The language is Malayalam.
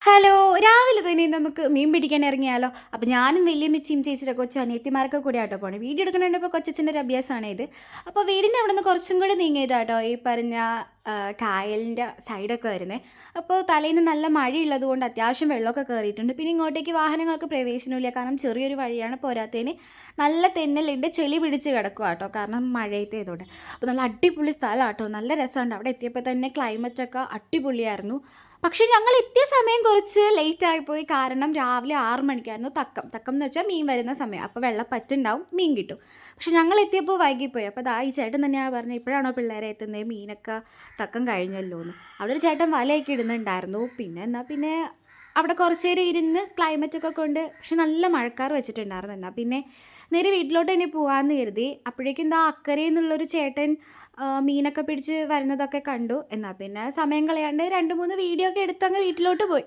ഹലോ! രാവിലെ തന്നെ നമുക്ക് മീൻ പിടിക്കാൻ ഇറങ്ങിയാലോ? അപ്പോൾ ഞാനും വല്യമ്മച്ചിയും ചേച്ചിയുടെ കൊച്ചു അനിയത്തിമാരൊക്കെ കൂടിയാട്ടോ പോണേ. വീഡിയോ എടുക്കണേണ്ടപ്പോൾ കൊച്ചച്ഛൻ്റെ ഒരു അഭ്യാസമാണ് ഇത്. അപ്പോൾ വീടിൻ്റെ അവിടുന്ന് കുറച്ചും കൂടി നീങ്ങിയിട്ടാട്ടോ ഈ പറഞ്ഞ കായലിൻ്റെ സൈഡൊക്കെ വരുന്നത്. അപ്പോൾ തലേന്ന് നല്ല മഴയുള്ളത് കൊണ്ട് അത്യാവശ്യം വെള്ളമൊക്കെ കയറിയിട്ടുണ്ട്. പിന്നെ ഇങ്ങോട്ടേക്ക് വാഹനങ്ങൾക്ക് പ്രവേശനമില്ല. കാരണം ചെറിയൊരു വഴിയാണ്. പോരാത്തതിന് നല്ല തെന്നലുണ്ട്, ചെളി പിടിച്ച് കിടക്കുക കേട്ടോ. കാരണം മഴയത്തേതുകൊണ്ട്. അപ്പോൾ നല്ല അടിപൊളി സ്ഥലം കേട്ടോ. നല്ല രസമുണ്ട്. അവിടെ എത്തിയപ്പോൾ തന്നെ ക്ലൈമറ്റൊക്കെ അടിപൊളിയായിരുന്നു. പക്ഷേ ഞങ്ങൾ എത്തിയ സമയം കുറച്ച് ലേറ്റ് ആയിപ്പോയി. കാരണം രാവിലെ 6 മണിക്കായിരുന്നു തക്കം എന്ന് വെച്ചാൽ മീൻ വരുന്ന സമയം. അപ്പോൾ വെള്ളം പറ്റുണ്ടാവും, മീൻ കിട്ടും. പക്ഷെ ഞങ്ങൾ എത്തിയപ്പോൾ വൈകിപ്പോയി. അപ്പോൾ ദാ ഈ ചേട്ടൻ തന്നെയാണ് പറഞ്ഞത്, ഇപ്പോഴാണോ പിള്ളേരെ എത്തുന്നത്, മീനൊക്കെ തക്കം കഴിഞ്ഞല്ലോ എന്ന്. അവിടെ ഒരു ചേട്ടൻ വലയൊക്കെ ഇടുന്നുണ്ടായിരുന്നു. പിന്നെ അവിടെ കുറച്ച് നേരം ഇരുന്ന് ക്ലൈമറ്റൊക്കെ കൊണ്ട്, പക്ഷെ നല്ല മഴക്കാർ വെച്ചിട്ടുണ്ടായിരുന്നു. പിന്നെ നേരെ വീട്ടിലോട്ട് തന്നെ പോകാമെന്ന് കരുതി. അപ്പോഴേക്കും എന്താ അക്കരയിൽ നിന്നുള്ളൊരു ചേട്ടൻ മീനൊക്കെ പിടിച്ച് വരുന്നതൊക്കെ കണ്ടു. എന്നാൽ പിന്നെ സമയം കളയാണ്ട് 2, 3 വീഡിയോ ഒക്കെ എടുത്ത് അങ്ങ് വീട്ടിലോട്ട് പോയി.